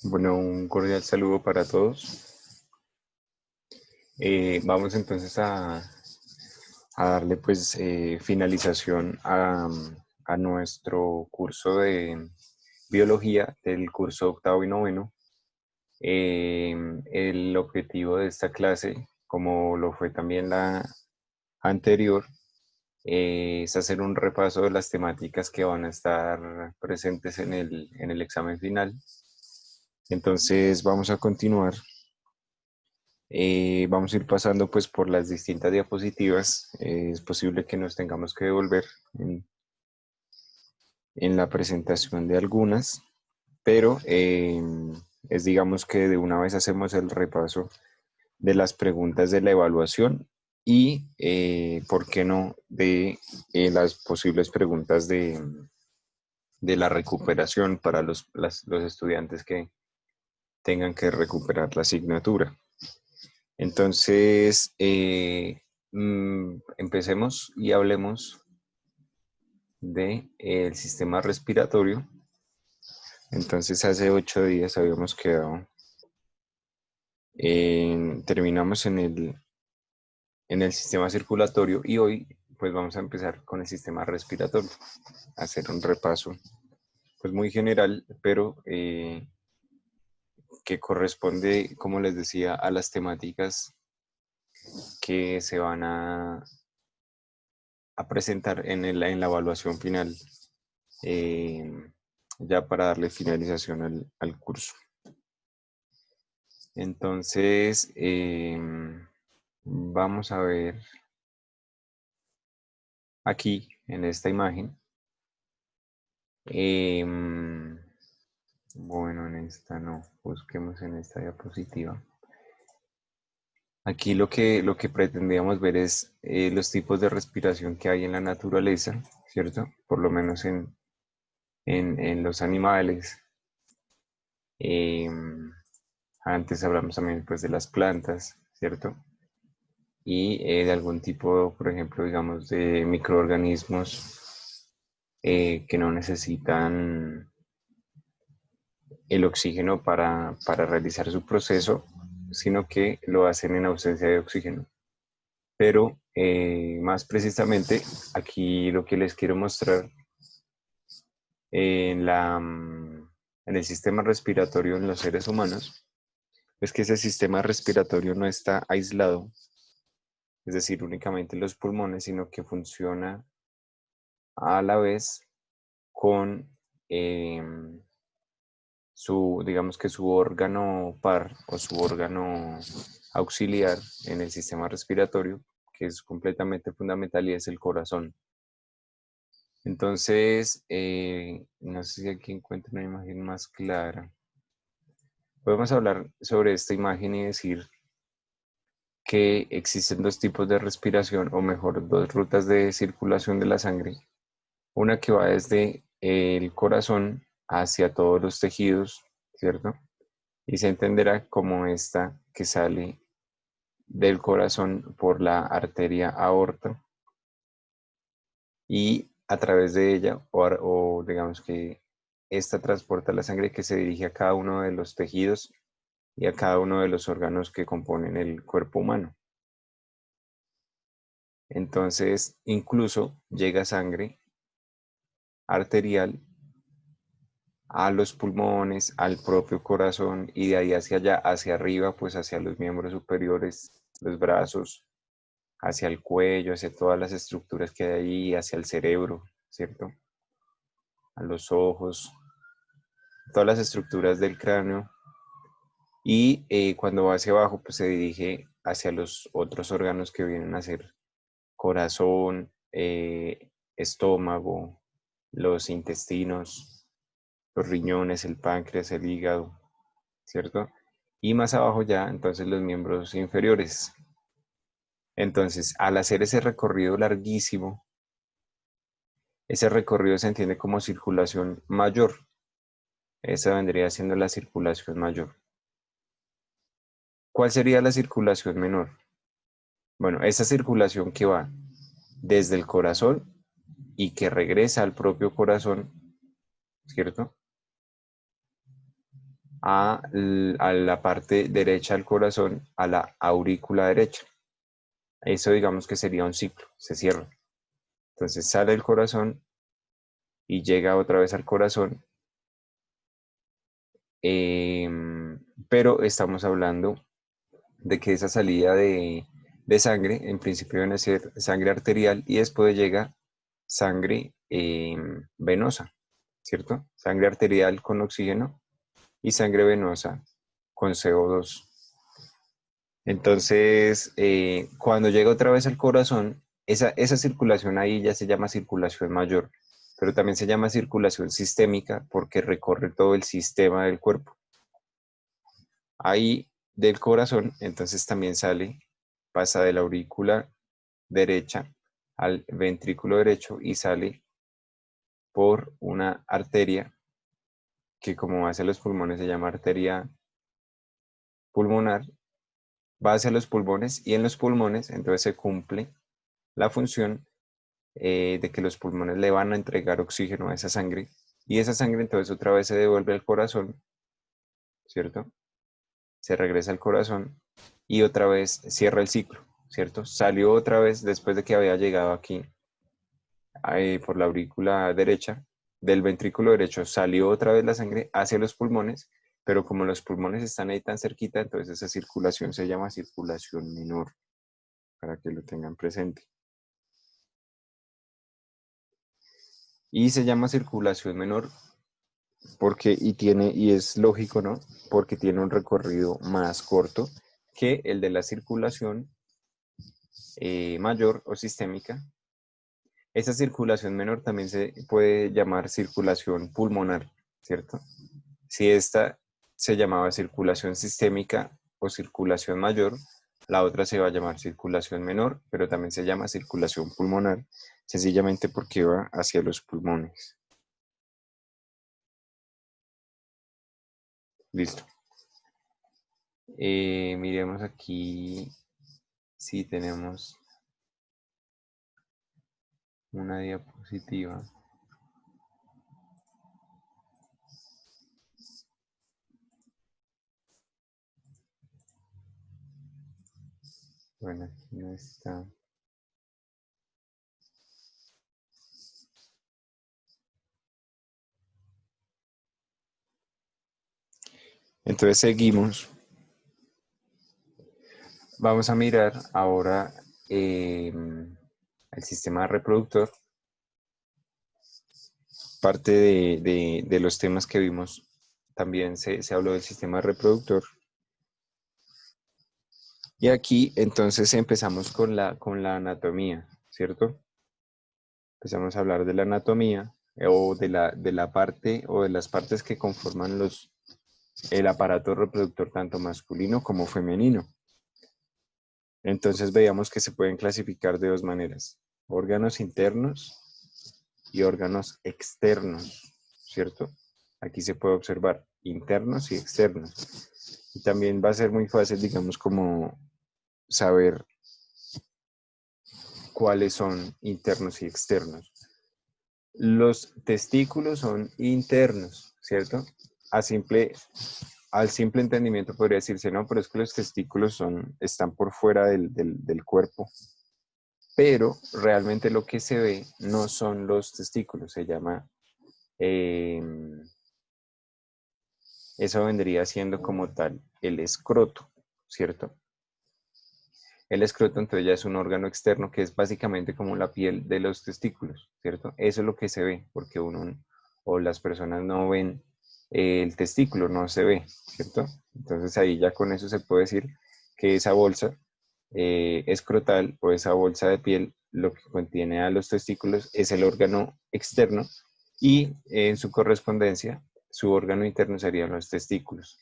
Bueno, un cordial saludo para todos. Vamos entonces a darle pues finalización a nuestro curso de biología del curso octavo y noveno. El objetivo de esta clase, como lo fue también la anterior, es hacer un repaso de las temáticas que van a estar presentes en el examen final. Entonces vamos a continuar. Vamos a ir pasando pues por las distintas diapositivas. Es posible que nos tengamos que devolver en la presentación de algunas, pero es digamos que de una vez hacemos el repaso de las preguntas de la evaluación y, ¿por qué no?, de las posibles preguntas de la recuperación para los estudiantes que tengan que recuperar la asignatura. Entonces, empecemos y hablemos del sistema respiratorio. Entonces, hace 8 días habíamos quedado, terminamos en el sistema circulatorio y hoy pues vamos a empezar con el sistema respiratorio, hacer un repaso pues muy general, pero que corresponde, como les decía, a las temáticas que se van a presentar en la evaluación final, eh, ya para darle finalización al curso. Entonces, vamos a ver aquí en esta imagen. Bueno, en esta no, busquemos en esta diapositiva. Aquí lo que pretendíamos ver es los tipos de respiración que hay en la naturaleza, ¿cierto? Por lo menos en los animales. Antes hablamos también pues de las plantas, ¿cierto? Y de algún tipo, por ejemplo, digamos, de microorganismos que no necesitan el oxígeno para realizar su proceso, sino que lo hacen en ausencia de oxígeno. Pero más precisamente, aquí lo que les quiero mostrar en, en el sistema respiratorio en los seres humanos es que ese sistema respiratorio no está aislado, es decir, únicamente los pulmones, sino que funciona a la vez con digamos que su órgano par o su órgano auxiliar en el sistema respiratorio, que es completamente fundamental y es el corazón. Entonces, no sé si aquí encuentro una imagen más clara. Podemos hablar sobre esta imagen y decir que existen dos tipos de respiración, o mejor, dos rutas de circulación de la sangre. Una que va desde el corazón hacia todos los tejidos, ¿cierto? Y se entenderá como esta que sale del corazón por la arteria aorta y a través de ella, o digamos que esta transporta la sangre que se dirige a cada uno de los tejidos y a cada uno de los órganos que componen el cuerpo humano. Entonces, incluso llega sangre arterial a los pulmones, al propio corazón y de ahí hacia allá, hacia arriba, pues hacia los miembros superiores, los brazos, hacia el cuello, hacia todas las estructuras que hay ahí, hacia el cerebro, ¿cierto? A los ojos, todas las estructuras del cráneo. Y cuando va hacia abajo, pues se dirige hacia los otros órganos que vienen a ser corazón, estómago, los intestinos, los riñones, el páncreas, el hígado, ¿cierto? Y más abajo ya, entonces los miembros inferiores. Entonces, al hacer ese recorrido larguísimo, ese recorrido se entiende como circulación mayor. Esa vendría siendo la circulación mayor. ¿Cuál sería la circulación menor? Bueno, esa circulación que va desde el corazón y que regresa al propio corazón, ¿cierto? a la parte derecha del corazón, a la aurícula derecha. Eso digamos que sería un ciclo, se cierra. Entonces sale del corazón y llega otra vez al corazón. Pero estamos hablando de que esa salida de sangre, en principio viene a ser sangre arterial y después llega sangre venosa, ¿cierto? Sangre arterial con oxígeno y sangre venosa con CO2. Entonces, cuando llega otra vez al corazón, esa circulación ahí ya se llama circulación mayor, pero también se llama circulación sistémica porque recorre todo el sistema del cuerpo. Ahí del corazón, entonces también sale, pasa de la aurícula derecha al ventrículo derecho y sale por una arteria que como va hacia los pulmones se llama arteria pulmonar, va hacia los pulmones y en los pulmones entonces se cumple la función de que los pulmones le van a entregar oxígeno a esa sangre y esa sangre entonces otra vez se devuelve al corazón, ¿cierto? Se regresa al corazón y otra vez cierra el ciclo, ¿cierto? Salió otra vez después de que había llegado aquí por la aurícula derecha, del ventrículo derecho salió otra vez la sangre hacia los pulmones, pero como los pulmones están ahí tan cerquita, entonces esa circulación se llama circulación menor, para que lo tengan presente. Y se llama circulación menor porque, y es lógico, ¿no? Porque tiene un recorrido más corto que el de la circulación mayor o sistémica. Esa circulación menor también se puede llamar circulación pulmonar, ¿cierto? Si esta se llamaba circulación sistémica o circulación mayor, la otra se va a llamar circulación menor, pero también se llama circulación pulmonar, sencillamente porque va hacia los pulmones. Listo. Miremos aquí si tenemos una diapositiva. Bueno, aquí no está. Entonces seguimos. Vamos a mirar ahora el sistema reproductor. Parte de los temas que vimos también se habló del sistema reproductor. Y aquí entonces empezamos con la anatomía, ¿cierto? Empezamos a hablar de la anatomía o de la parte o de las partes que conforman el aparato reproductor tanto masculino como femenino. Entonces veíamos que se pueden clasificar de dos maneras, órganos internos y órganos externos, ¿cierto? Aquí se puede observar internos y externos. Y también va a ser muy fácil, digamos, como saber cuáles son internos y externos. Los testículos son internos, ¿cierto? Al simple entendimiento podría decirse, no, pero es que los testículos están por fuera del cuerpo. Pero realmente lo que se ve no son los testículos, se llama, eso vendría siendo como tal el escroto, ¿cierto? El escroto entonces ya es un órgano externo que es básicamente como la piel de los testículos, ¿cierto? Eso es lo que se ve, porque uno o las personas no ven el testículo, no se ve, ¿cierto? Entonces ahí ya con eso se puede decir que esa bolsa escrotal o esa bolsa de piel, lo que contiene a los testículos es el órgano externo y en su correspondencia, su órgano interno serían los testículos.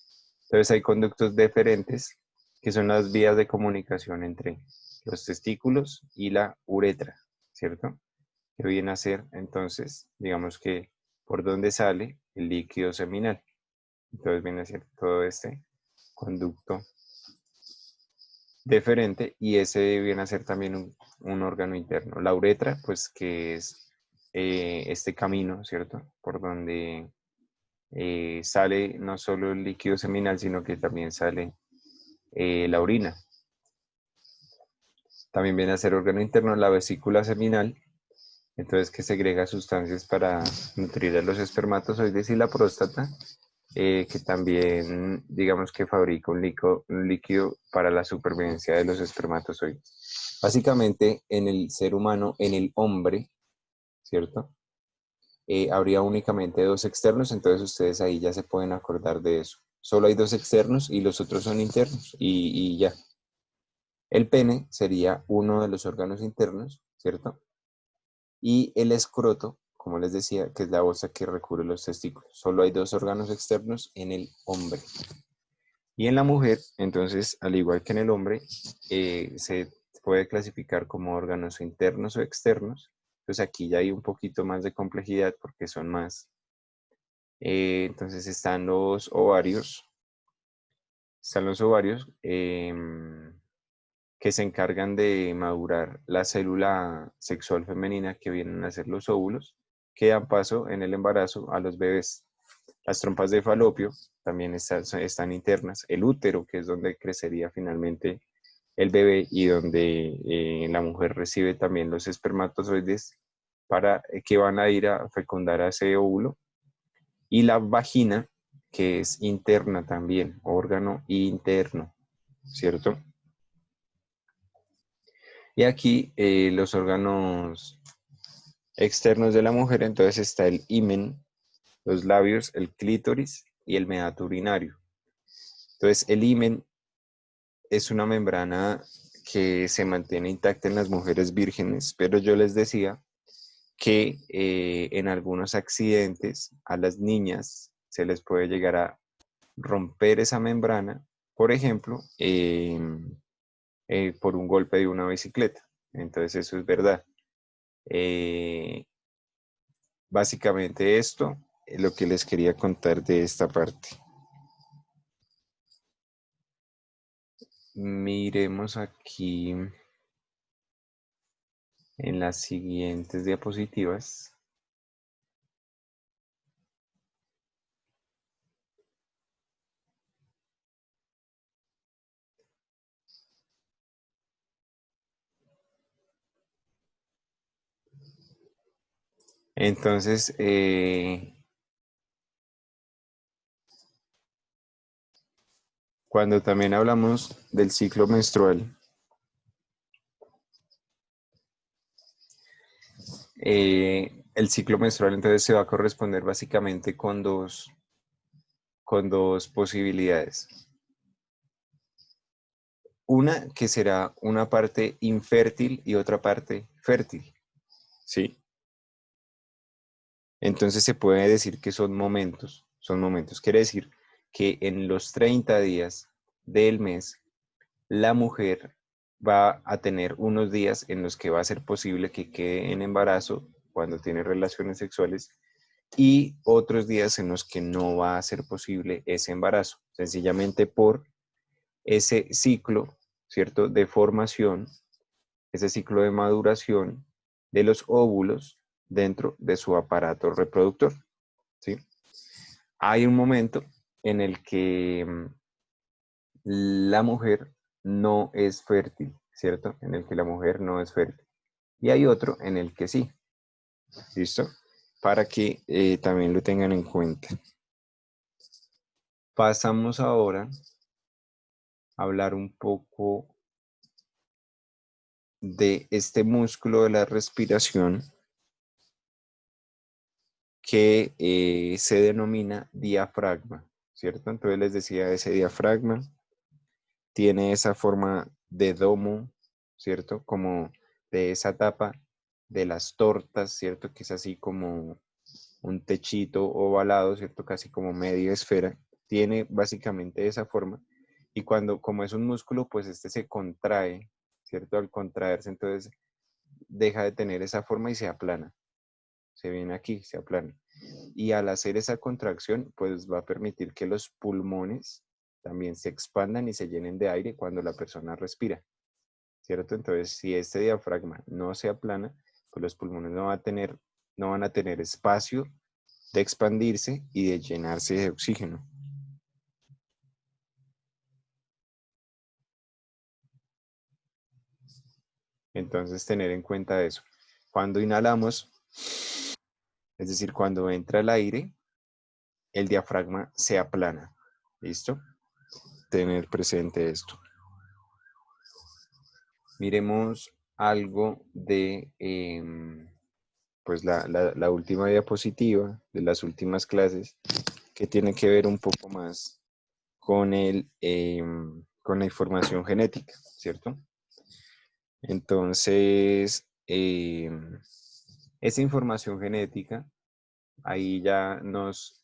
Entonces hay conductos deferentes que son las vías de comunicación entre los testículos y la uretra, ¿cierto? Que viene a ser entonces, digamos que por donde sale el líquido seminal. Entonces viene a ser todo este conducto deferente y ese viene a ser también un órgano interno. La uretra, pues que es este camino, ¿cierto? Por donde sale no solo el líquido seminal, sino que también sale la orina. También viene a ser órgano interno la vesícula seminal, entonces que segrega sustancias para nutrir a los espermatozoides, y la próstata, que también digamos que fabrica un líquido para la supervivencia de los espermatozoides. Básicamente en el ser humano, en el hombre, ¿cierto? Habría únicamente dos externos, entonces ustedes ahí ya se pueden acordar de eso. Solo hay dos externos y los otros son internos y ya. El pene sería uno de los órganos internos, ¿cierto? Y el escroto, como les decía, que es la bolsa que recubre los testículos. Solo hay dos órganos externos en el hombre. Y en la mujer, entonces, al igual que en el hombre, se puede clasificar como órganos internos o externos. Entonces aquí ya hay un poquito más de complejidad porque son más. Entonces están los ovarios. Están los ovarios que se encargan de madurar la célula sexual femenina, que vienen a ser los óvulos, que dan paso en el embarazo a los bebés. Las trompas de falopio también están internas. El útero, que es donde crecería finalmente el bebé y donde la mujer recibe también los espermatozoides para que van a ir a fecundar a ese óvulo. Y la vagina, que es interna también, órgano interno, ¿cierto? Y aquí los órganos externos de la mujer, entonces está el himen, los labios, el clítoris y el meato urinario. Entonces el himen es una membrana que se mantiene intacta en las mujeres vírgenes, pero yo les decía que en algunos accidentes a las niñas se les puede llegar a romper esa membrana, por ejemplo, por un golpe de una bicicleta. Entonces eso es verdad. Eh, Básicamente esto es lo que les quería contar de esta parte. Miremos aquí en las siguientes diapositivas. Entonces, cuando también hablamos del ciclo menstrual, el ciclo menstrual entonces se va a corresponder básicamente con dos posibilidades. Una que será una parte infértil y otra parte fértil, ¿sí? Entonces se puede decir que son momentos, son momentos. Quiere decir que en los 30 días del mes, la mujer va a tener unos días en los que va a ser posible que quede en embarazo cuando tiene relaciones sexuales, y otros días en los que no va a ser posible ese embarazo, sencillamente por ese ciclo, ¿cierto?, de formación, ese ciclo de maduración de los óvulos dentro de su aparato reproductor, ¿sí? Hay un momento en el que la mujer no es fértil, ¿cierto? En el que la mujer no es fértil. Y hay otro en el que sí, ¿listo? Para que también lo tengan en cuenta. Pasamos ahora a hablar un poco de este músculo de la respiración que se denomina diafragma, ¿cierto? Entonces les decía, ese diafragma tiene esa forma de domo, ¿cierto? Como de esa tapa de las tortas, ¿cierto? Que es así como un techito ovalado, ¿cierto? Casi como media esfera. Tiene básicamente esa forma. Y cuando, como es un músculo, pues este se contrae, ¿cierto? Al contraerse, entonces deja de tener esa forma y se aplana. Se viene aquí, se aplana. Y al hacer esa contracción, pues va a permitir que los pulmones también se expandan y se llenen de aire cuando la persona respira, ¿cierto? Entonces, si este diafragma no se aplana, pues los pulmones no van a tener espacio de expandirse y de llenarse de oxígeno. Entonces, tener en cuenta eso. Cuando inhalamos, es decir, cuando entra el aire, el diafragma se aplana. ¿Listo? Tener presente esto. Miremos algo de pues la última diapositiva de las últimas clases, que tiene que ver un poco más con, con la información genética, ¿cierto? Entonces, esa información genética, ahí ya nos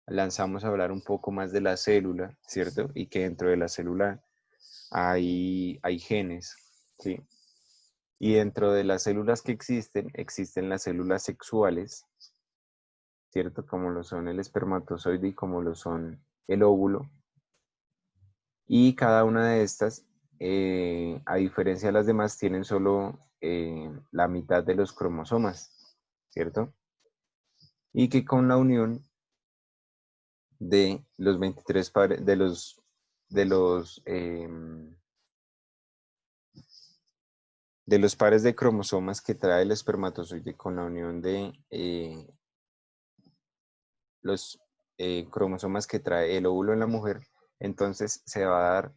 lanzamos a hablar un poco más de la célula, ¿cierto? Y que dentro de la célula hay genes, ¿sí? Y dentro de las células que existen las células sexuales, ¿cierto? Como lo son el espermatozoide y como lo son el óvulo. Y cada una de estas, a diferencia de las demás, tienen solo la mitad de los cromosomas, ¿cierto? Y que con la unión de los 23 pares, de los pares de cromosomas que trae el espermatozoide con la unión de los cromosomas que trae el óvulo en la mujer, entonces se va a dar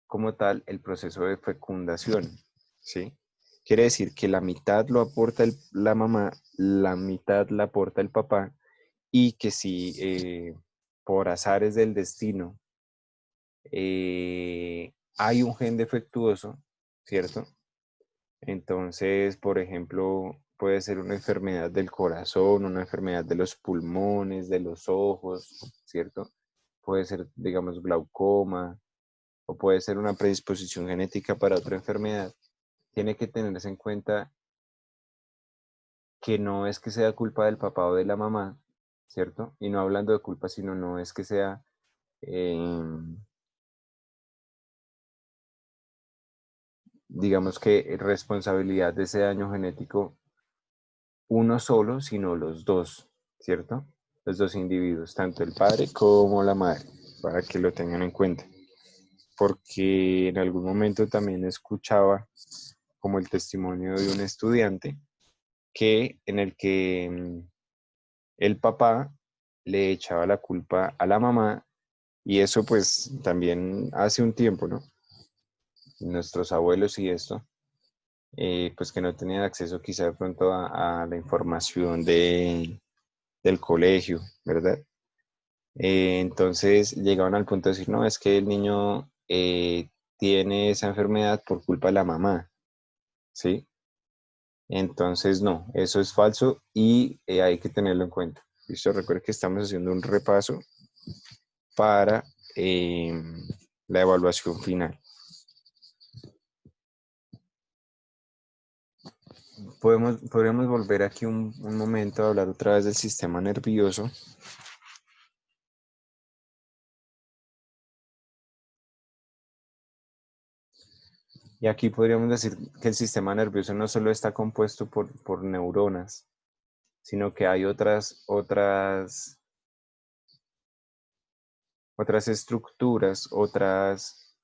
como tal el proceso de fecundación, ¿sí? Quiere decir que la mitad lo aporta la mamá, la mitad la aporta el papá, y que si por azares del destino hay un gen defectuoso, ¿cierto? Entonces, por ejemplo, puede ser una enfermedad del corazón, una enfermedad de los pulmones, de los ojos, ¿cierto? Puede ser, digamos, glaucoma, o puede ser una predisposición genética para otra enfermedad. Tiene que tenerse en cuenta que no es que sea culpa del papá o de la mamá, ¿cierto? Y no hablando de culpa, sino no es que sea, digamos que responsabilidad de ese daño genético uno solo, sino los dos, ¿cierto? Los dos individuos, tanto el padre como la madre, para que lo tengan en cuenta. Porque en algún momento también escuchaba como el testimonio de un estudiante en el que el papá le echaba la culpa a la mamá, y eso pues también hace un tiempo, ¿no? Nuestros abuelos y esto, pues que no tenían acceso quizá de pronto a la información del colegio, ¿verdad? Entonces llegaban al punto de decir, no, es que el niño tiene esa enfermedad por culpa de la mamá, ¿sí? Entonces no, eso es falso y hay que tenerlo en cuenta. Listo, recuerden que estamos haciendo un repaso para la evaluación final. Podríamos volver aquí un momento a hablar otra vez del sistema nervioso. Y aquí podríamos decir que el sistema nervioso no solo está compuesto por neuronas, sino que hay otras estructuras, otras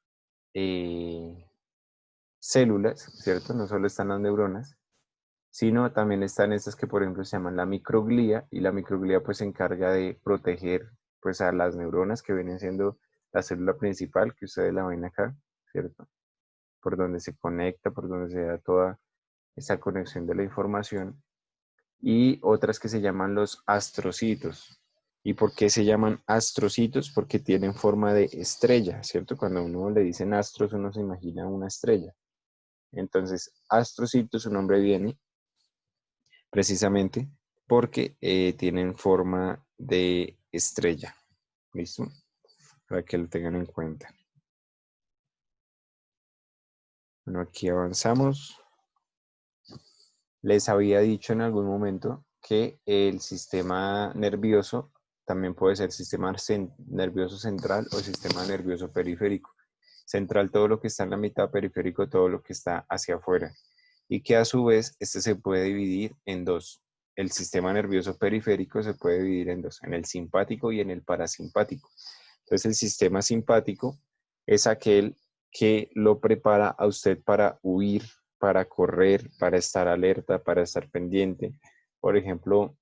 células, ¿cierto? No solo están las neuronas, sino también están estas que, por ejemplo, se llaman la microglía, y la microglía pues se encarga de proteger pues a las neuronas, que vienen siendo la célula principal que ustedes la ven acá, ¿cierto? Por donde se conecta, por donde se da toda esa conexión de la información, y otras que se llaman los astrocitos. ¿Y por qué se llaman astrocitos? Porque tienen forma de estrella, ¿cierto? Cuando a uno le dicen astros, uno se imagina una estrella. Entonces, astrocitos, su nombre viene precisamente porque tienen forma de estrella. ¿Listo? Para que lo tengan en cuenta. Bueno, aquí avanzamos. Les había dicho en algún momento que el sistema nervioso también puede ser sistema nervioso central o sistema nervioso periférico. Central, todo lo que está en la mitad; periférico, todo lo que está hacia afuera. Y que a su vez este se puede dividir en dos. el sistema nervioso periférico se puede dividir en dos, en el simpático y en el parasimpático. Entonces el sistema simpático es aquel que lo prepara a usted para huir, para correr, para estar alerta, para estar pendiente. Por ejemplo,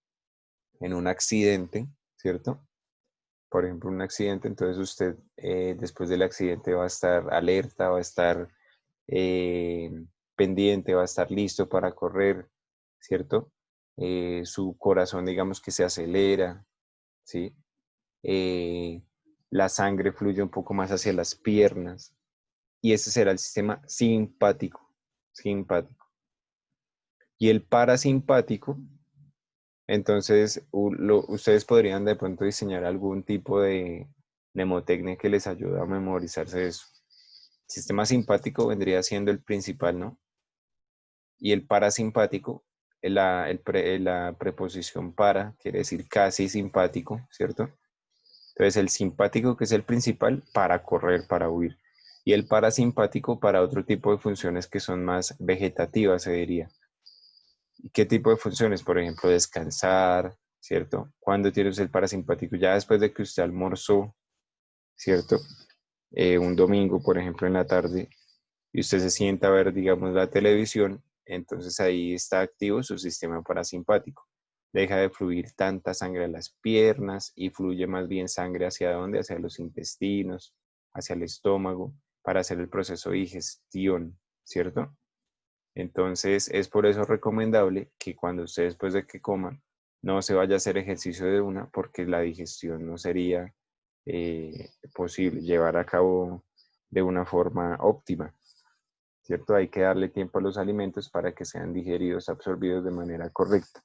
en un accidente, ¿cierto? Por ejemplo, un accidente, entonces usted después del accidente va a estar alerta, va a estar eh, pendiente, va a estar listo para correr, ¿cierto? Su corazón, digamos que se acelera, ¿sí? Eh, la sangre fluye un poco más hacia las piernas y ese será el sistema simpático, simpático. Y el parasimpático, entonces ustedes podrían de pronto diseñar algún tipo de mnemotecnia que les ayude a memorizarse eso. El sistema simpático vendría siendo el principal, ¿no? Y el parasimpático, la preposición para, quiere decir casi simpático, ¿cierto? Entonces el simpático, que es el principal, para correr, para huir. Y el parasimpático para otro tipo de funciones que son más vegetativas, se diría. ¿Qué tipo de funciones? Por ejemplo, descansar, ¿cierto? ¿Cuándo tiene usted el parasimpático? Ya después de que usted almorzó, ¿cierto? Un domingo, por ejemplo, en la tarde, y usted se sienta a ver, digamos, la televisión, entonces ahí está activo su sistema parasimpático. Deja de fluir tanta sangre a las piernas y fluye más bien sangre hacia dónde, hacia los intestinos, hacia el estómago, para hacer el proceso de digestión, ¿cierto? Entonces es por eso recomendable que cuando usted después de que coma no se vaya a hacer ejercicio de una porque la digestión no sería posible llevar a cabo de una forma óptima, ¿cierto? Hay que darle tiempo a los alimentos para que sean digeridos, absorbidos de manera correcta.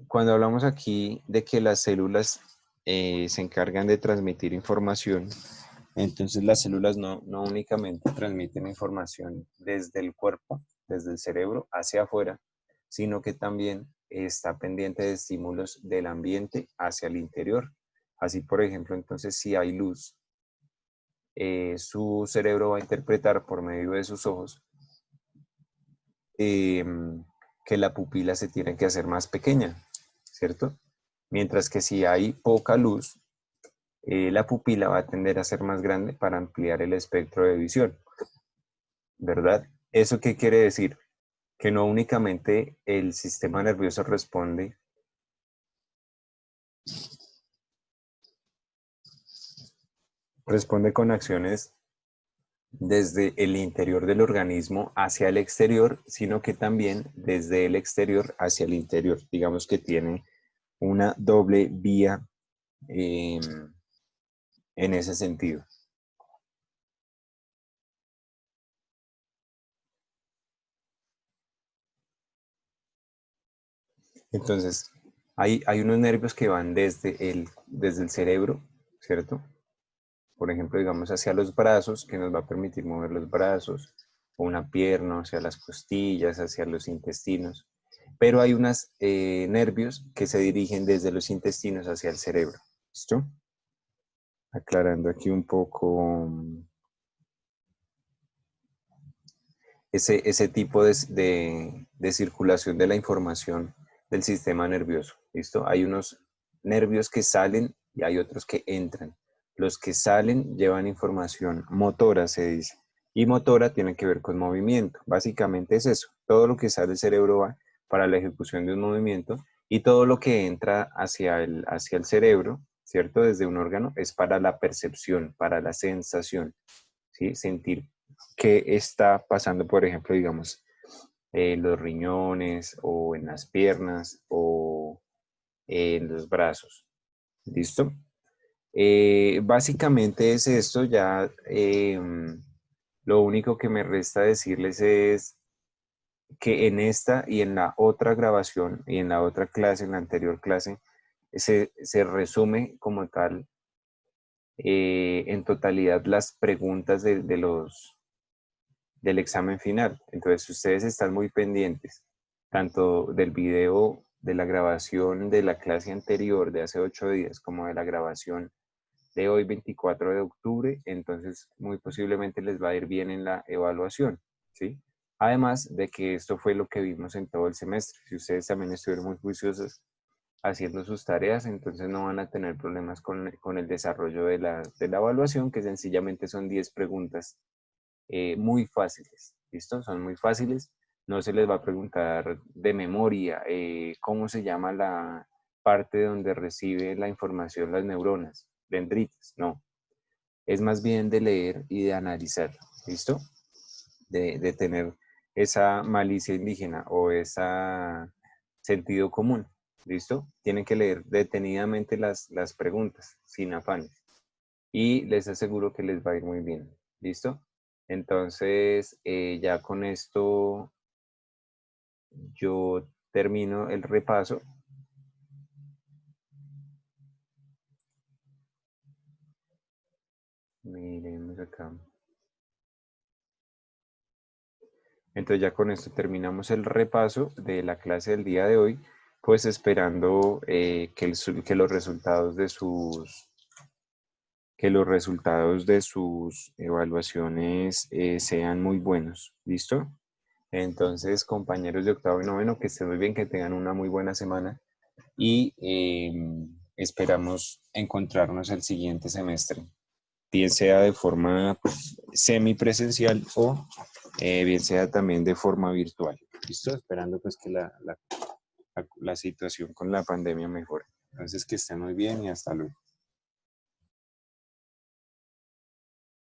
Cuando hablamos aquí de que las células se encargan de transmitir información, entonces las células no únicamente transmiten información desde el cuerpo, desde el cerebro hacia afuera, sino que también está pendiente de estímulos del ambiente hacia el interior. Así, por ejemplo, entonces si hay luz, su cerebro va a interpretar por medio de sus ojos eh, que la pupila se tiene que hacer más pequeña, ¿cierto? Mientras que si hay poca luz, la pupila va a tender a ser más grande para ampliar el espectro de visión, ¿verdad? ¿Eso qué quiere decir? Que no únicamente el sistema nervioso responde con acciones desde el interior del organismo hacia el exterior, sino que también desde el exterior hacia el interior. Digamos que tiene una doble vía eh, en ese sentido. Entonces, hay unos nervios que van desde el cerebro, ¿cierto? Por ejemplo, digamos hacia los brazos, que nos va a permitir mover los brazos, o una pierna, hacia las costillas, hacia los intestinos. Pero hay unos nervios que se dirigen desde los intestinos hacia el cerebro. ¿Listo? Aclarando aquí un poco ese tipo de circulación de la información del sistema nervioso. ¿Listo? Hay unos nervios que salen y hay otros que entran. Los que salen llevan información motora, se dice. Y motora tiene que ver con movimiento. Básicamente es eso. Todo lo que sale del cerebro va para la ejecución de un movimiento y todo lo que entra hacia el cerebro, ¿cierto? Desde un órgano es para la percepción, para la sensación, ¿sí? Sentir qué está pasando, por ejemplo, digamos, en los riñones o en las piernas o en los brazos. ¿Listo? Básicamente es esto, ya lo único que me resta decirles es que en esta y en la otra grabación y en la otra clase, en la anterior clase, se resume como tal en totalidad las preguntas del examen final. Entonces, ustedes están muy pendientes, tanto del video, de la grabación de la clase anterior de hace 8 días, como de la grabación de hoy, 24 de octubre, entonces muy posiblemente les va a ir bien en la evaluación, ¿sí? Además de que esto fue lo que vimos en todo el semestre. Si ustedes también estuvieron muy juiciosos haciendo sus tareas, entonces no van a tener problemas con el desarrollo de la evaluación, que sencillamente son 10 preguntas muy fáciles, ¿listo? Son muy fáciles, no se les va a preguntar de memoria cómo se llama la parte donde recibe la información las neuronas, dendritas, no. Es más bien de leer y de analizar, ¿listo? De tener esa malicia indígena o ese sentido común, ¿listo? Tienen que leer detenidamente las preguntas, sin afanes. Y les aseguro que les va a ir muy bien, ¿listo? Entonces, ya con esto yo termino el repaso. Miremos acá. Entonces ya con esto terminamos el repaso de la clase del día de hoy, pues esperando que los resultados de sus evaluaciones sean muy buenos. ¿Listo? Entonces, compañeros de octavo y noveno, que estén muy bien, que tengan una muy buena semana y esperamos encontrarnos el siguiente semestre, bien sea de forma pues, semipresencial o bien sea también de forma virtual. ¿Listo? Esperando pues que la situación con la pandemia mejore. Entonces, que estén muy bien y hasta luego.